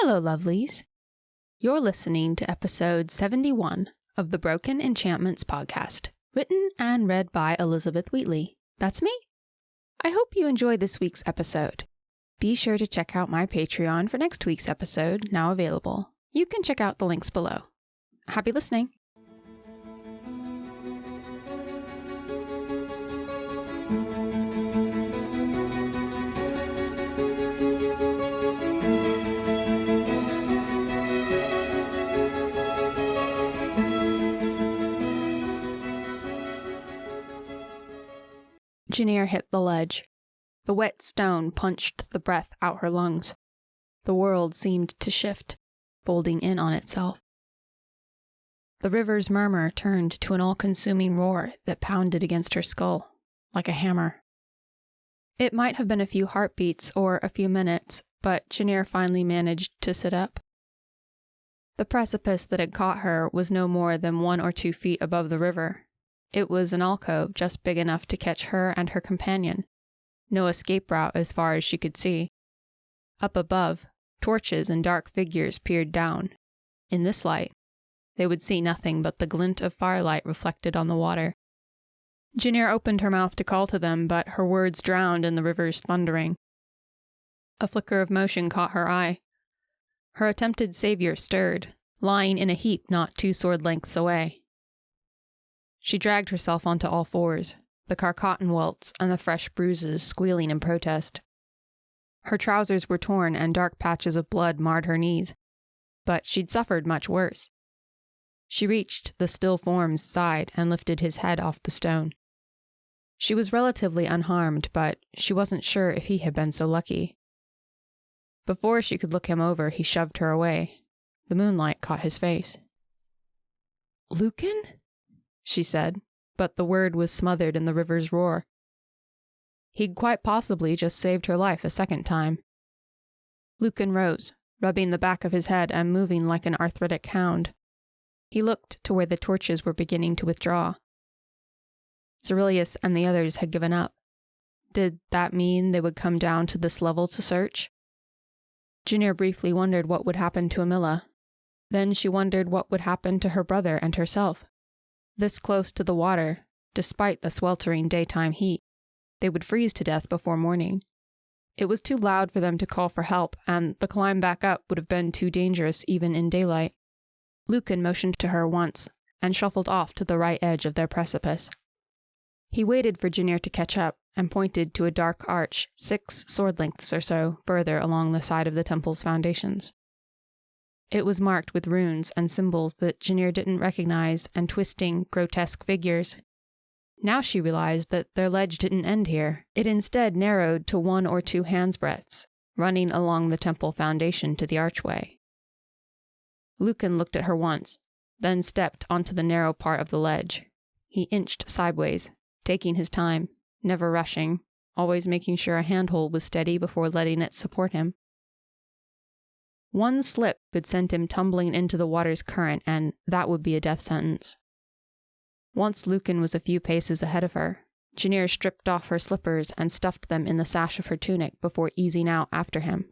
Hello, lovelies. You're listening to episode 71 of the Broken Enchantments podcast, written and read by Elizabeth Wheatley. That's me. I hope you enjoy this week's episode. Be sure to check out my Patreon for next week's episode, now available. You can check out the links below. Happy listening. Janir hit the ledge. The wet stone punched the breath out her lungs. The world seemed to shift, folding in on itself. The river's murmur turned to an all-consuming roar that pounded against her skull, like a hammer. It might have been a few heartbeats or a few minutes, but Janir finally managed to sit up. The precipice that had caught her was no more than 1 or 2 feet above the river. It was an alcove just big enough to catch her and her companion. No escape route as far as she could see. Up above, torches and dark figures peered down. In this light, they would see nothing but the glint of firelight reflected on the water. Janir opened her mouth to call to them, but her words drowned in the river's thundering. A flicker of motion caught her eye. Her attempted savior stirred, lying in a heap not 2 sword lengths away. She dragged herself onto all fours, the cotton welts and the fresh bruises squealing in protest. Her trousers were torn and dark patches of blood marred her knees, but she'd suffered much worse. She reached the still form's side and lifted his head off the stone. She was relatively unharmed, but she wasn't sure if he had been so lucky. Before she could look him over, he shoved her away. The moonlight caught his face. "Lucan?" she said, but the word was smothered in the river's roar. He'd quite possibly just saved her life a second time. Lucan rose, rubbing the back of his head and moving like an arthritic hound. He looked to where the torches were beginning to withdraw. Cerilius and the others had given up. Did that mean they would come down to this level to search? Janir briefly wondered what would happen to Amilla. Then she wondered what would happen to her brother and herself. This close to the water, despite the sweltering daytime heat, they would freeze to death before morning. It was too loud for them to call for help, and the climb back up would have been too dangerous even in daylight. Lucan motioned to her once, and shuffled off to the right edge of their precipice. He waited for Janir to catch up, and pointed to a dark arch 6 sword lengths or so further along the side of the temple's foundations. It was marked with runes and symbols that Janir didn't recognize and twisting, grotesque figures. Now she realized that their ledge didn't end here. It instead narrowed to 1 or 2 handsbreadths, running along the temple foundation to the archway. Lucan looked at her once, then stepped onto the narrow part of the ledge. He inched sideways, taking his time, never rushing, always making sure a handhold was steady before letting it support him. One slip could send him tumbling into the water's current, and that would be a death sentence. Once Lucan was a few paces ahead of her, Janir stripped off her slippers and stuffed them in the sash of her tunic before easing out after him.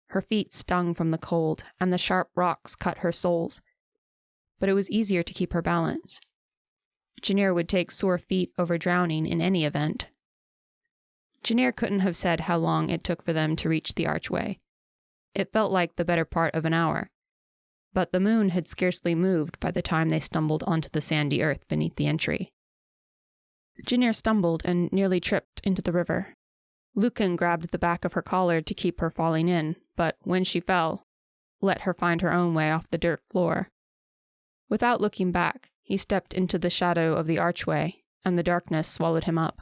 Her feet stung from the cold, and the sharp rocks cut her soles. But it was easier to keep her balance. Janir would take sore feet over drowning in any event. Janir couldn't have said how long it took for them to reach the archway. It felt like the better part of an hour, but the moon had scarcely moved by the time they stumbled onto the sandy earth beneath the entry. Janir stumbled and nearly tripped into the river. Lucan grabbed the back of her collar to keep her falling in, but when she fell, let her find her own way off the dirt floor. Without looking back, he stepped into the shadow of the archway, and the darkness swallowed him up.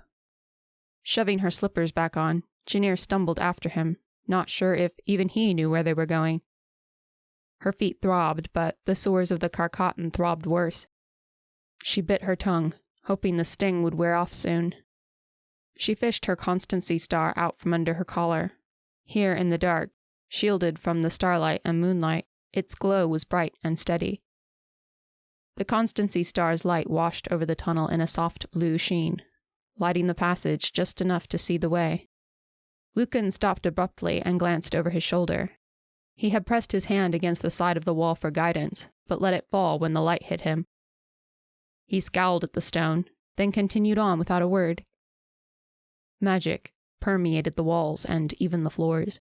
Shoving her slippers back on, Janir stumbled after him, not sure if even he knew where they were going. Her feet throbbed, but the sores of the cotton throbbed worse. She bit her tongue, hoping the sting would wear off soon. She fished her constancy star out from under her collar. Here in the dark, shielded from the starlight and moonlight, its glow was bright and steady. The constancy star's light washed over the tunnel in a soft blue sheen, lighting the passage just enough to see the way. Lucan stopped abruptly and glanced over his shoulder. He had pressed his hand against the side of the wall for guidance, but let it fall when the light hit him. He scowled at the stone, then continued on without a word. Magic permeated the walls and even the floors.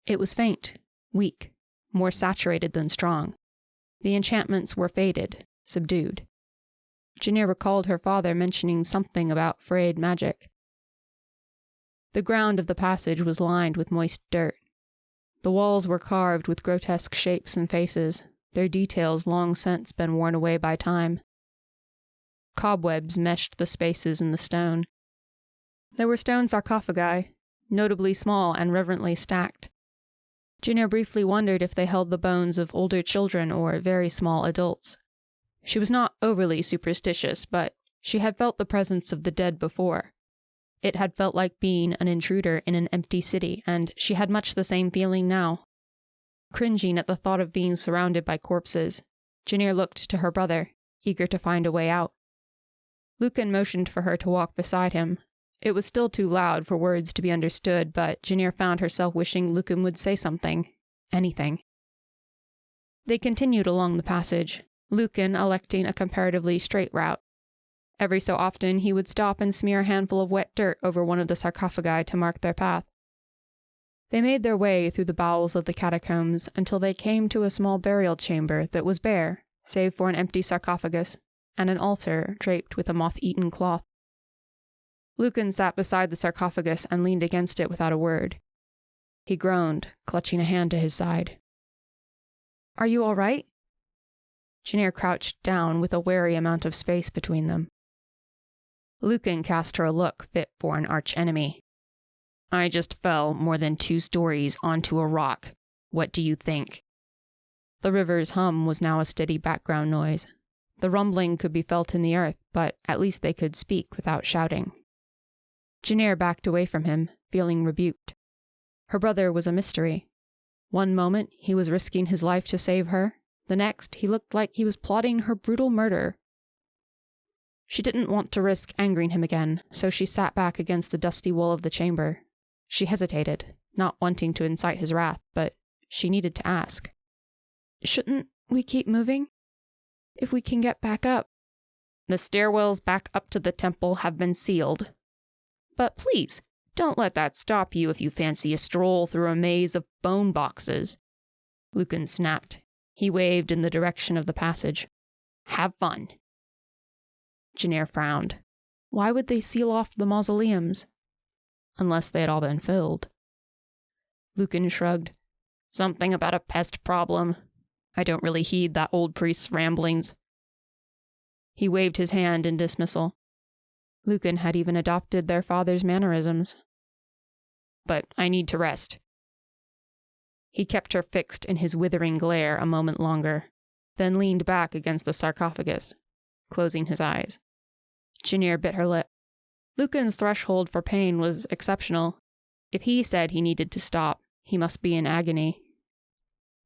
It was faint, weak, more saturated than strong. The enchantments were faded, subdued. Janir recalled her father mentioning something about frayed magic. The ground of the passage was lined with moist dirt. The walls were carved with grotesque shapes and faces, their details long since been worn away by time. Cobwebs meshed the spaces in the stone. There were stone sarcophagi, notably small and reverently stacked. Janir briefly wondered if they held the bones of older children or very small adults. She was not overly superstitious, but she had felt the presence of the dead before. It had felt like being an intruder in an empty city, and she had much the same feeling now. Cringing at the thought of being surrounded by corpses, Janir looked to her brother, eager to find a way out. Lucan motioned for her to walk beside him. It was still too loud for words to be understood, but Janir found herself wishing Lucan would say something. Anything. They continued along the passage, Lucan electing a comparatively straight route. Every so often he would stop and smear a handful of wet dirt over one of the sarcophagi to mark their path. They made their way through the bowels of the catacombs until they came to a small burial chamber that was bare, save for an empty sarcophagus and an altar draped with a moth-eaten cloth. Lucan sat beside the sarcophagus and leaned against it without a word. He groaned, clutching a hand to his side. "Are you all right?" Janir crouched down with a wary amount of space between them. Lucan cast her a look fit for an archenemy. "I just fell more than 2 stories onto a rock. What do you think?" The river's hum was now a steady background noise. The rumbling could be felt in the earth, but at least they could speak without shouting. Janir backed away from him, feeling rebuked. Her brother was a mystery. One moment he was risking his life to save her, the next he looked like he was plotting her brutal murder. She didn't want to risk angering him again, so she sat back against the dusty wall of the chamber. She hesitated, not wanting to incite his wrath, but she needed to ask. "Shouldn't we keep moving? If we can get back up." "The stairwells back up to the temple have been sealed. But please, don't let that stop you if you fancy a stroll through a maze of bone boxes." Lucan snapped. He waved in the direction of the passage. "Have fun." Janir frowned. Why would they seal off the mausoleums? Unless they had all been filled. Lucan shrugged. "Something about a pest problem. I don't really heed that old priest's ramblings." He waved his hand in dismissal. Lucan had even adopted their father's mannerisms. "But I need to rest." He kept her fixed in his withering glare a moment longer, then leaned back against the sarcophagus, closing his eyes. Janir bit her lip. Lucan's threshold for pain was exceptional. If he said he needed to stop, he must be in agony.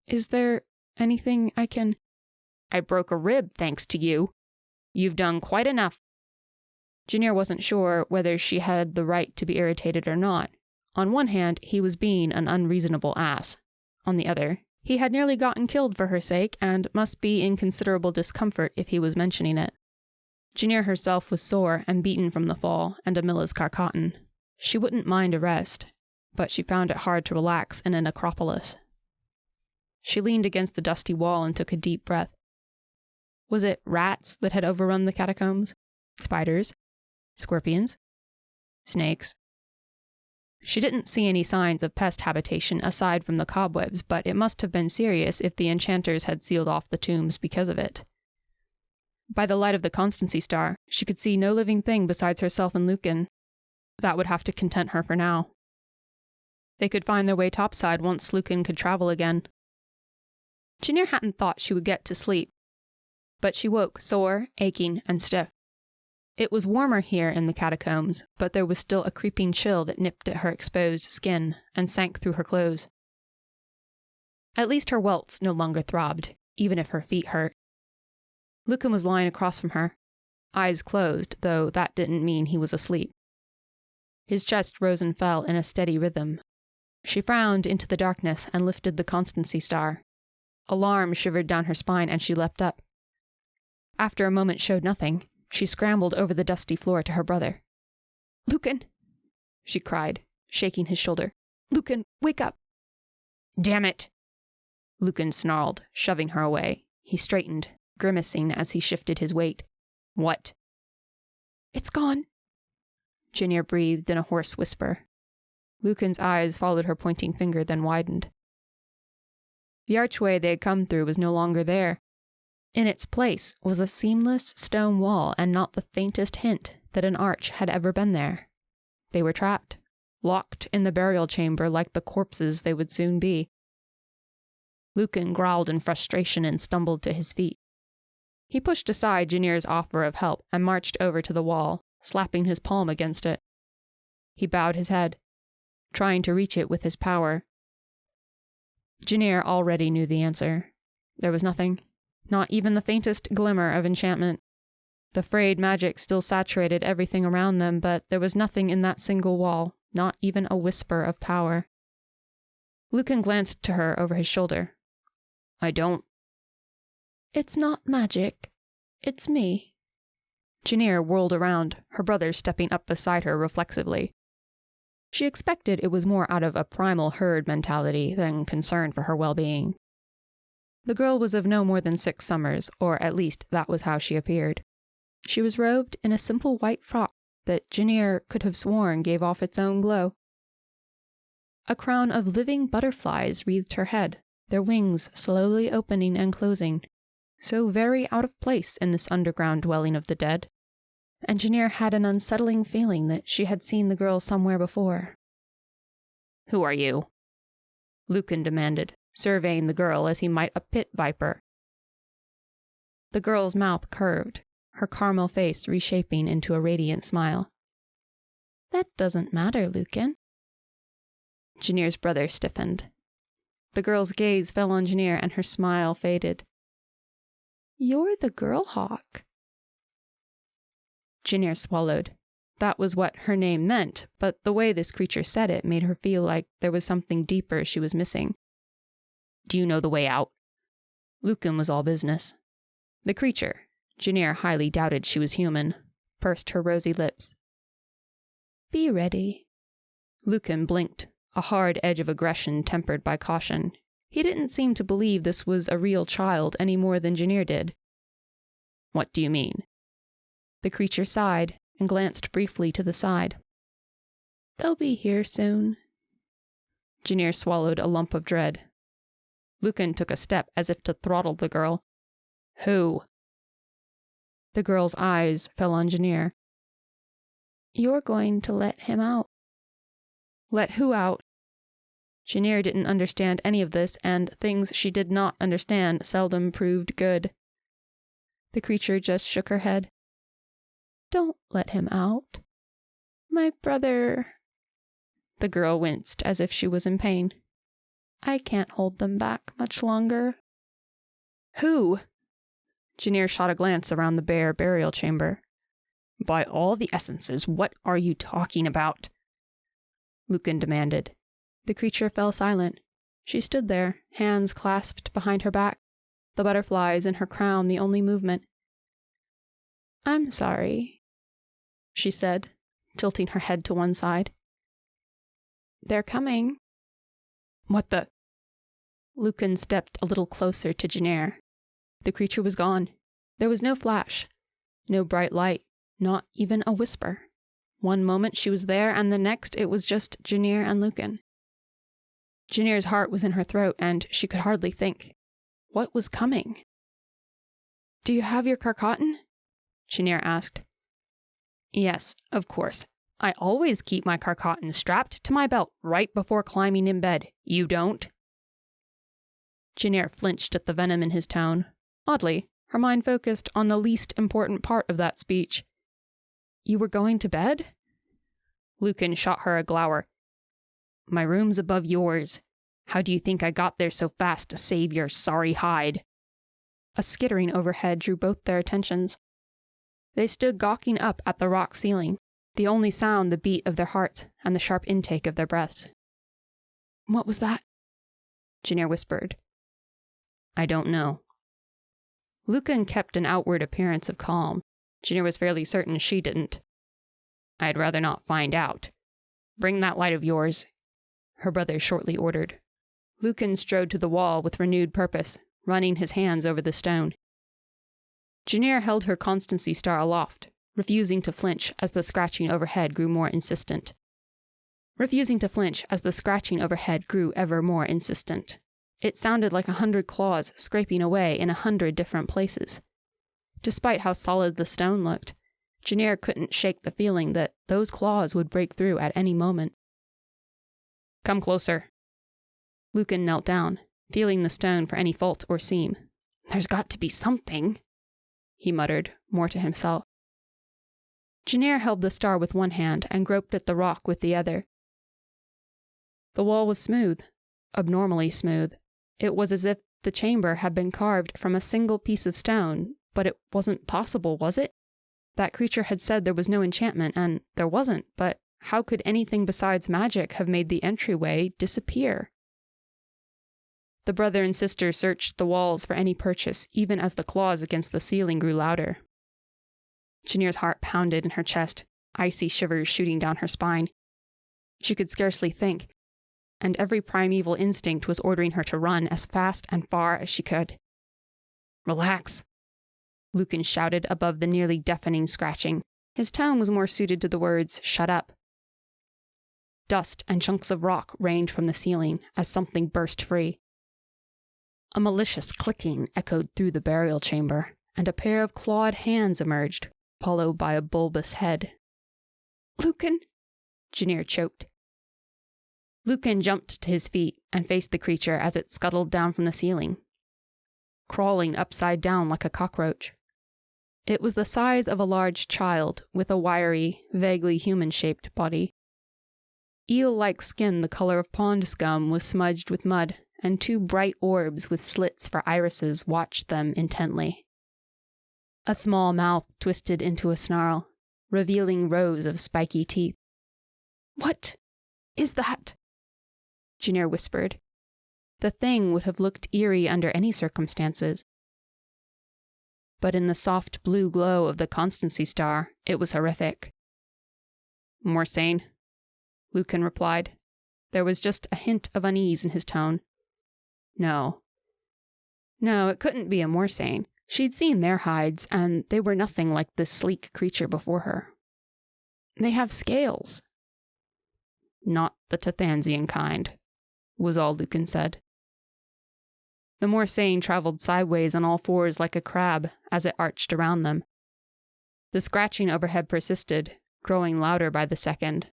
"Is there anything I can—" "I broke a rib thanks to you. You've done quite enough." Janir wasn't sure whether she had the right to be irritated or not. On one hand, he was being an unreasonable ass. On the other, he had nearly gotten killed for her sake and must be in considerable discomfort if he was mentioning it. Janir herself was sore and beaten from the fall and Amila's carcotton. She wouldn't mind a rest, but she found it hard to relax in an necropolis. She leaned against the dusty wall and took a deep breath. Was it rats that had overrun the catacombs? Spiders? Scorpions? Snakes? She didn't see any signs of pest habitation aside from the cobwebs, but it must have been serious if the enchanters had sealed off the tombs because of it. By the light of the Constancy star, she could see no living thing besides herself and Lucan. That would have to content her for now. They could find their way topside once Lucan could travel again. Janir hadn't thought she would get to sleep, but she woke sore, aching, and stiff. It was warmer here in the catacombs, but there was still a creeping chill that nipped at her exposed skin and sank through her clothes. At least her welts no longer throbbed, even if her feet hurt. Lucan was lying across from her, eyes closed, though that didn't mean he was asleep. His chest rose and fell in a steady rhythm. She frowned into the darkness and lifted the constancy star. Alarm shivered down her spine and she leapt up. After a moment showed nothing, she scrambled over the dusty floor to her brother. "Lucan!" she cried, shaking his shoulder. "Lucan, wake up!" "Damn it!" Lucan snarled, shoving her away. He straightened, grimacing as he shifted his weight. "What?" "It's gone," Janir breathed in a hoarse whisper. Lucan's eyes followed her pointing finger, then widened. The archway they had come through was no longer there. In its place was a seamless stone wall and not the faintest hint that an arch had ever been there. They were trapped, locked in the burial chamber like the corpses they would soon be. Lucan growled in frustration and stumbled to his feet. He pushed aside Janir's offer of help and marched over to the wall, slapping his palm against it. He bowed his head, trying to reach it with his power. Janir already knew the answer. There was nothing, not even the faintest glimmer of enchantment. The frayed magic still saturated everything around them, but there was nothing in that single wall, not even a whisper of power. Lucan glanced to her over his shoulder. "I don't." "It's not magic. It's me." Janir whirled around, her brother stepping up beside her reflexively. She expected it was more out of a primal herd mentality than concern for her well-being. The girl was of no more than 6 summers, or at least that was how she appeared. She was robed in a simple white frock that Janir could have sworn gave off its own glow. A crown of living butterflies wreathed her head, their wings slowly opening and closing, so very out of place in this underground dwelling of the dead. And Janir had an unsettling feeling that she had seen the girl somewhere before. "Who are you?" Lucan demanded, surveying the girl as he might a pit viper. The girl's mouth curved, her caramel face reshaping into a radiant smile. "That doesn't matter, Lucan." Janir's brother stiffened. The girl's gaze fell on Janir and her smile faded. "You're the girl hawk." Janir swallowed. That was what her name meant, but the way this creature said it made her feel like there was something deeper she was missing. "Do you know the way out?" Lucan was all business. The creature, Janir highly doubted she was human, pursed her rosy lips. "Be ready." Lucan blinked, a hard edge of aggression tempered by caution. He didn't seem to believe this was a real child any more than Janir did. "What do you mean?" The creature sighed and glanced briefly to the side. "They'll be here soon." Janir swallowed a lump of dread. Lucan took a step as if to throttle the girl. "Who?" The girl's eyes fell on Janir. "You're going to let him out." "Let who out?" Janir didn't understand any of this, and things she did not understand seldom proved good. The creature just shook her head. "Don't let him out. My brother..." The girl winced as if she was in pain. "I can't hold them back much longer." "Who?" Janir shot a glance around the bare burial chamber. "By all the essences, what are you talking about?" Lucan demanded. The creature fell silent. She stood there, hands clasped behind her back, the butterflies in her crown the only movement. "I'm sorry," she said, tilting her head to one side. "They're coming." "What the..." Lucan stepped a little closer to Janir. The creature was gone. There was no flash, no bright light, not even a whisper. One moment she was there, and the next it was just Janir and Lucan. Janir's heart was in her throat, and she could hardly think. What was coming? "Do you have your carcatan?" Janir asked. "Yes, of course. I always keep my carcatan strapped to my belt right before climbing in bed. You don't?" Janir flinched at the venom in his tone. Oddly, her mind focused on the least important part of that speech. "You were going to bed?" Lucan shot her a glower. "My room's above yours. How do you think I got there so fast to save your sorry hide?" A skittering overhead drew both their attentions. They stood gawking up at the rock ceiling, the only sound the beat of their hearts and the sharp intake of their breaths. What was that? Janir whispered. I don't know. Lucan kept an outward appearance of calm. Janir was fairly certain she didn't. I'd rather not find out. Bring that light of yours, her brother shortly ordered. Lucan strode to the wall with renewed purpose, running his hands over the stone. Janir held her constancy star aloft, refusing to flinch as the scratching overhead grew more insistent. Ever more insistent. It sounded like 100 claws scraping away in 100 different places. Despite how solid the stone looked, Janir couldn't shake the feeling that those claws would break through at any moment. Come closer. Lucan knelt down, feeling the stone for any fault or seam. There's got to be something, he muttered, more to himself. Janir held the star with one hand and groped at the rock with the other. The wall was smooth, abnormally smooth. It was as if the chamber had been carved from a single piece of stone, but it wasn't possible, was it? That creature had said there was no enchantment, and there wasn't, but how could anything besides magic have made the entryway disappear? The brother and sister searched the walls for any purchase, even as the claws against the ceiling grew louder. Janir's heart pounded in her chest, icy shivers shooting down her spine. She could scarcely think, and every primeval instinct was ordering her to run as fast and far as she could. Relax, Lucan shouted above the nearly deafening scratching. His tone was more suited to the words, shut up. Dust and chunks of rock rained from the ceiling as something burst free. A malicious clicking echoed through the burial chamber, and a pair of clawed hands emerged, followed by a bulbous head. Lucan, Janir choked. Lucan jumped to his feet and faced the creature as it scuttled down from the ceiling, crawling upside down like a cockroach. It was the size of a large child, with a wiry, vaguely human-shaped body. Eel-like skin the color of pond scum was smudged with mud, and two bright orbs with slits for irises watched them intently. A small mouth twisted into a snarl, revealing rows of spiky teeth. What is that? Janir whispered. The thing would have looked eerie under any circumstances. But in the soft blue glow of the constancy star, it was horrific. More sane, Lucan replied. There was just a hint of unease in his tone. No, it couldn't be a Morsane. She'd seen their hides, and they were nothing like this sleek creature before her. They have scales. Not the Tathansian kind, was all Lucan said. The Morsane traveled sideways on all fours like a crab as it arched around them. The scratching overhead persisted, growing louder by the second.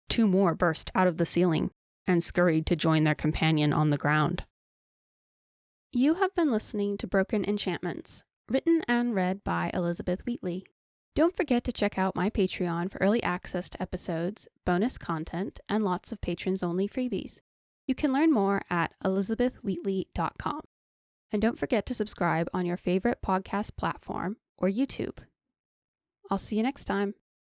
Two more burst out of the ceiling and scurried to join their companion on the ground. You have been listening to Broken Enchantments, written and read by Elizabeth Wheatley. Don't forget to check out my Patreon for early access to episodes, bonus content, and lots of patrons-only freebies. You can learn more at elizabethwheatley.com. And don't forget to subscribe on your favorite podcast platform or YouTube. I'll see you next time.